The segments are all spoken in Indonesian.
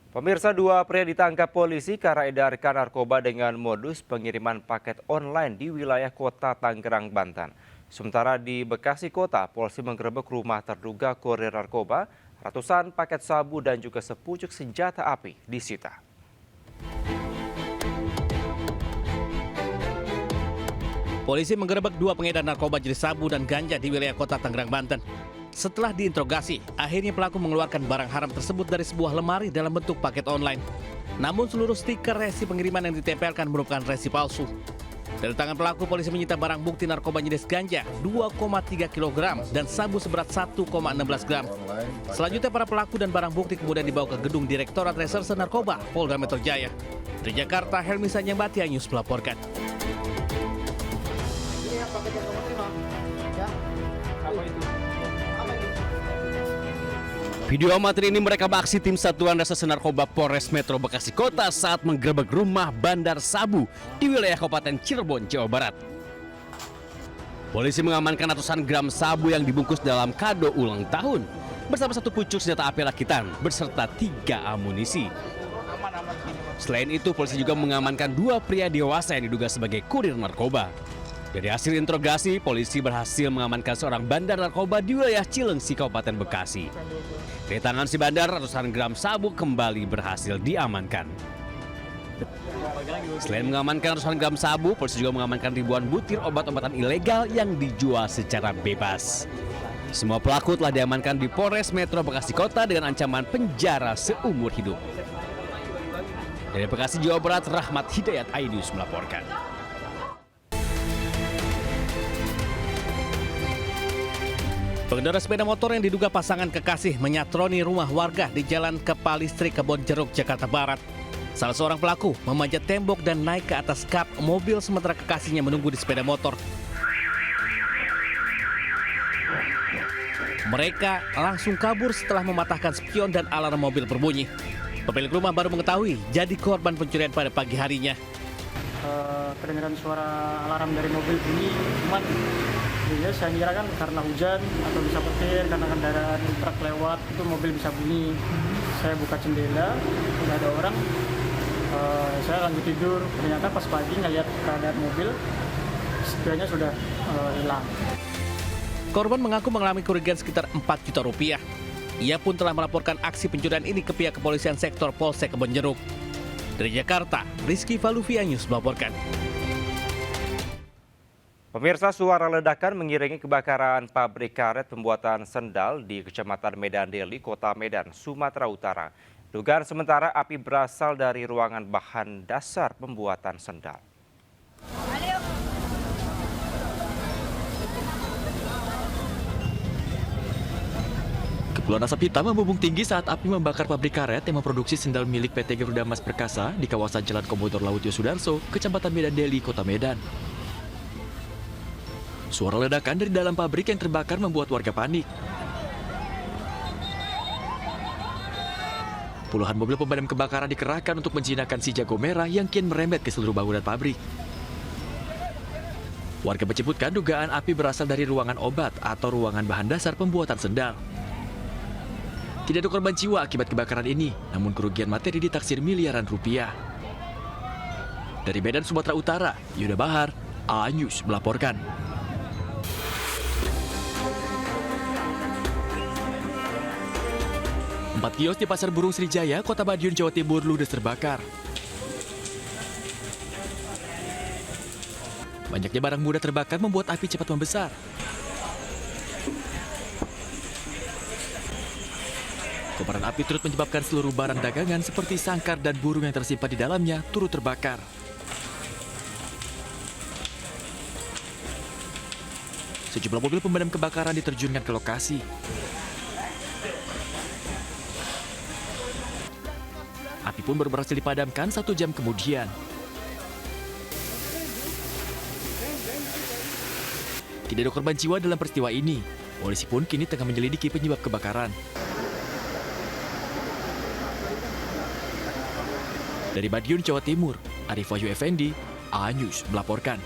Pemirsa, dua pria ditangkap polisi karena edarkan narkoba dengan modus pengiriman paket online di wilayah kota Tangerang, Banten. Sementara di Bekasi Kota, polisi menggerebek rumah terduga kurir narkoba, ratusan paket sabu dan juga sepucuk senjata api disita. Polisi menggerebek dua pengedar narkoba jenis sabu dan ganja di wilayah kota Tangerang, Banten. Setelah diinterogasi, akhirnya pelaku mengeluarkan barang haram tersebut dari sebuah lemari dalam bentuk paket online. Namun seluruh stiker resi pengiriman yang ditempelkan merupakan resi palsu. Dari tangan pelaku, polisi menyita barang bukti narkoba jenis ganja 2,3 kg dan sabu seberat 1,16 gram. Selanjutnya para pelaku dan barang bukti kemudian dibawa ke gedung Direktorat Reserse Narkoba Polda Metro Jaya. Dari Jakarta, Helmi Sanyambati News melaporkan. Video amatir ini merekam aksi tim Satuan Reserse Narkoba Polres Metro Bekasi Kota saat menggerebek rumah bandar sabu di wilayah Kabupaten Cirebon, Jawa Barat. Polisi mengamankan ratusan gram sabu yang dibungkus dalam kado ulang tahun bersama satu pucuk senjata api rakitan beserta 3 amunisi. Selain itu, polisi juga mengamankan 2 pria dewasa yang diduga sebagai kurir narkoba. Dari hasil interogasi, polisi berhasil mengamankan seorang bandar narkoba di wilayah Cilengsi, Kabupaten Bekasi. Dari tangan si bandar, ratusan gram sabu kembali berhasil diamankan. Selain mengamankan ratusan gram sabu, polisi juga mengamankan ribuan butir obat-obatan ilegal yang dijual secara bebas. Semua pelaku telah diamankan di Polres Metro Bekasi Kota dengan ancaman penjara seumur hidup. Dari Bekasi, Jawa Barat, Rahmat Hidayat News melaporkan. Pengendara sepeda motor yang diduga pasangan kekasih menyatroni rumah warga di Jalan Kepalistri, Kebonjeruk, Jakarta Barat. Salah seorang pelaku memanjat tembok dan naik ke atas kap mobil sementara kekasihnya menunggu di sepeda motor. Mereka langsung kabur setelah mematahkan spion dan alarm mobil berbunyi. Pemilik rumah baru mengetahui jadi korban pencurian pada pagi harinya. Kedengaran suara alarm dari mobil bunyi, cuman ya saya kira kan karena hujan atau bisa petir karena kendaraan truk lewat itu mobil bisa bunyi. Saya buka jendela, tidak ada orang. Saya lanjut tidur. Ternyata pas pagi ngelihat keadaan mobil, spionnya sudah hilang. Korban mengaku mengalami kerugian sekitar 4 juta rupiah. Ia pun telah melaporkan aksi pencurian ini ke pihak kepolisian sektor Polsek Kebonjeruk. Dari Jakarta, Rizky Valuvia News melaporkan. Pemirsa, suara ledakan mengiringi kebakaran pabrik karet pembuatan sendal di Kecamatan Medan Deli, Kota Medan, Sumatera Utara. Dugaan sementara api berasal dari ruangan bahan dasar pembuatan sendal. Kepulan asap hitam membumbung tinggi saat api membakar pabrik karet yang memproduksi sendal milik PT Garuda Mas Perkasa di kawasan Jalan Komodo Laut Yosudarso, Kecamatan Medan Deli, Kota Medan. Suara ledakan dari dalam pabrik yang terbakar membuat warga panik. Puluhan mobil pemadam kebakaran dikerahkan untuk menjinakkan si jago merah yang kian merembet ke seluruh bangunan pabrik. Warga menyebutkan dugaan api berasal dari ruangan obat atau ruangan bahan dasar pembuatan sendal. Tidak ada korban jiwa akibat kebakaran ini, namun kerugian materi ditaksir miliaran rupiah. Dari Medan, Sumatera Utara, Yuda Bahar, News melaporkan. Empat kios di Pasar Burung Srijaya, Kota Madiun, Jawa Timur ludes terbakar. Banyaknya barang mudah terbakar membuat api cepat membesar. Kobaran api turut menyebabkan seluruh barang dagangan seperti sangkar dan burung yang tersimpan di dalamnya turut terbakar. Sejumlah mobil pemadam kebakaran diterjunkan ke lokasi. Api pun baru berhasil dipadamkan 1 jam kemudian. Tidak ada korban jiwa dalam peristiwa ini. Polisi pun kini tengah menyelidiki penyebab kebakaran. Dari Madiun, Jawa Timur, Arif Wahyu Effendi, News melaporkan.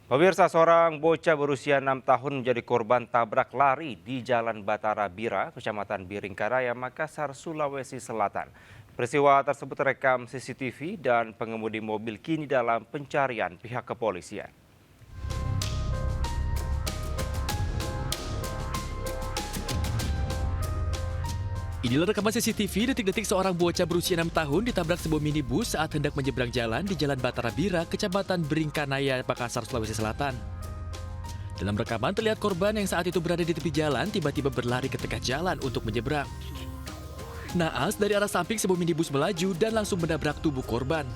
Pemirsa, seorang bocah berusia 6 tahun menjadi korban tabrak lari di Jalan Batara Bira, Kecamatan Biringkanaya, Makassar, Sulawesi Selatan. Peristiwa tersebut terekam CCTV dan pengemudi mobil kini dalam pencarian pihak kepolisian. Inilah rekaman CCTV detik-detik seorang bocah berusia 6 tahun ditabrak sebuah minibus saat hendak menyeberang jalan di Jalan Batara Bira, Kecamatan Biringkanaya, Makassar, Sulawesi Selatan. Dalam rekaman terlihat korban yang saat itu berada di tepi jalan tiba-tiba berlari ke tengah jalan untuk menyeberang. Naas dari arah samping sebuah minibus melaju dan langsung menabrak tubuh korban.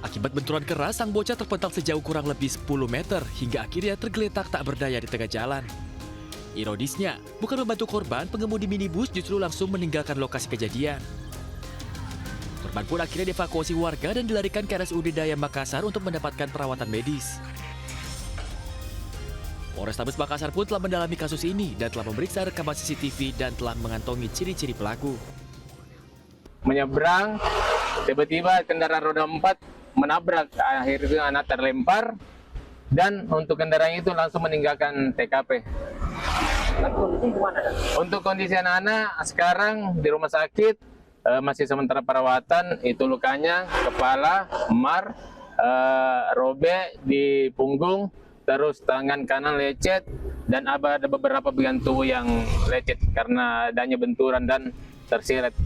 Akibat benturan keras, sang bocah terpental sejauh kurang lebih 10 meter hingga akhirnya tergeletak tak berdaya di tengah jalan. Ironisnya, bukan membantu korban, pengemudi minibus justru langsung meninggalkan lokasi kejadian. Korban pun akhirnya dievakuasi warga dan dilarikan ke RSUD Daya Makassar untuk mendapatkan perawatan medis. Polrestabes Makassar pun telah mendalami kasus ini dan telah memeriksa rekaman CCTV dan telah mengantongi ciri-ciri pelaku. Menyeberang, tiba-tiba kendaraan roda 4 menabrak, akhirnya anak terlempar dan untuk kendaraan itu langsung meninggalkan TKP. Untuk kondisi anak-anak sekarang di rumah sakit masih sementara perawatan, itu lukanya kepala, memar, robek di punggung, terus tangan kanan lecet dan ada beberapa bagian tubuh yang lecet karena adanya benturan dan terseret.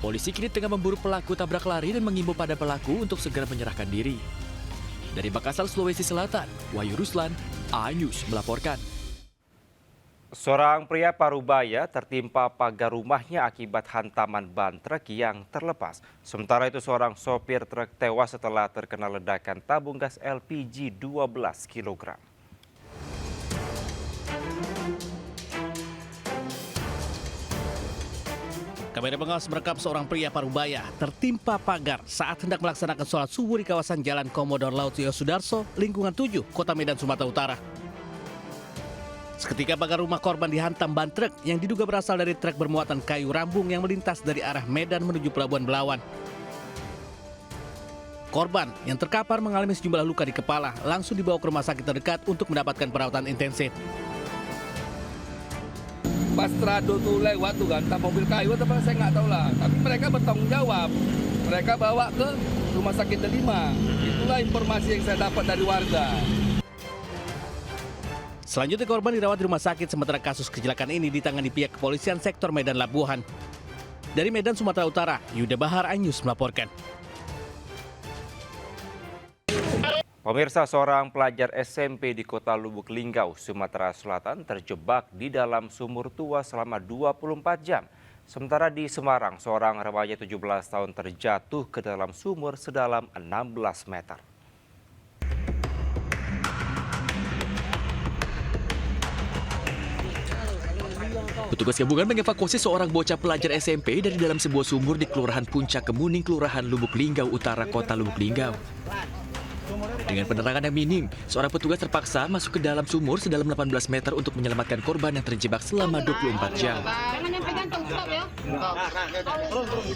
Polisi kini tengah memburu pelaku tabrak lari dan mengimbau pada pelaku untuk segera menyerahkan diri. Dari Makassar, Sulawesi Selatan, Wahyu Ruslan, iNews melaporkan. Seorang pria Parubaya tertimpa pagar rumahnya akibat hantaman ban truk yang terlepas. Sementara itu seorang sopir truk tewas setelah terkena ledakan tabung gas LPG 12 kg. Kamera pengawas merekam seorang pria Parubaya tertimpa pagar saat hendak melaksanakan sholat subuh di kawasan Jalan Komodor Laut Yosudarso, lingkungan 7, Kota Medan, Sumatera Utara. Seketika pagar rumah korban dihantam ban truk yang diduga berasal dari truk bermuatan kayu rambung yang melintas dari arah Medan menuju Pelabuhan Belawan. Korban yang terkapar mengalami sejumlah luka di kepala langsung dibawa ke rumah sakit terdekat untuk mendapatkan perawatan intensif. Pas Trado tuh lewat tuh kan, mobil kayu atau apa saya nggak tahu lah. Tapi mereka bertanggung jawab. Mereka bawa ke rumah sakit Delima. Itulah informasi yang saya dapat dari warga. Selanjutnya korban dirawat di rumah sakit sementara kasus kecelakaan ini ditangani pihak kepolisian sektor Medan Labuhan. Dari Medan, Sumatera Utara, Yuda Bahar, iNews melaporkan. Pemirsa, seorang pelajar SMP di Kota Lubuk Linggau, Sumatera Selatan terjebak di dalam sumur tua selama 24 jam. Sementara di Semarang, seorang remaja 17 tahun terjatuh ke dalam sumur sedalam 16 meter. Petugas gabungan mengevakuasi seorang bocah pelajar SMP dari dalam sebuah sumur di Kelurahan Puncak Kemuning, Kelurahan Lubuk Linggau Utara, Kota Lubuk Linggau. Dengan penerangan yang minim, seorang petugas terpaksa masuk ke dalam sumur sedalam 18 meter untuk menyelamatkan korban yang terjebak selama 24 jam.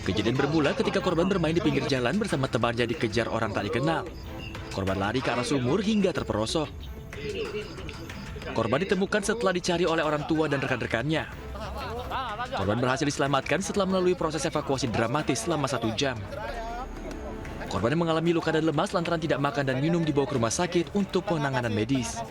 Kejadian bermula ketika korban bermain di pinggir jalan bersama temannya dikejar orang tak dikenal. Korban lari ke arah sumur hingga terperosok. Korban ditemukan setelah dicari oleh orang tua dan rekan-rekannya. Korban berhasil diselamatkan setelah melalui proses evakuasi dramatis selama 1 jam. Korban yang mengalami luka dan lemas lantaran tidak makan dan minum dibawa ke rumah sakit untuk penanganan medis.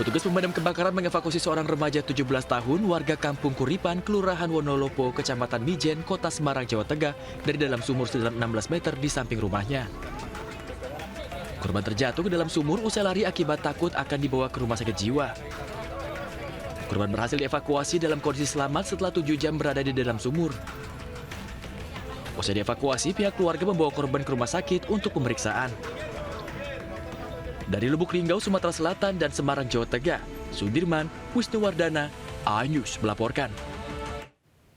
Petugas pemadam kebakaran mengevakuasi seorang remaja 17 tahun warga Kampung Kuripan, Kelurahan Wonolopo, Kecamatan Mijen, Kota Semarang, Jawa Tengah dari dalam sumur sedalam 16 meter di samping rumahnya. Korban terjatuh ke dalam sumur usai lari akibat takut akan dibawa ke rumah sakit jiwa. Korban berhasil dievakuasi dalam kondisi selamat setelah 7 jam berada di dalam sumur. Usai dievakuasi, pihak keluarga membawa korban ke rumah sakit untuk pemeriksaan. Dari Lubuk Linggau, Sumatera Selatan dan Semarang, Jawa Tengah, Sudirman Wisnuwardana, iNews melaporkan.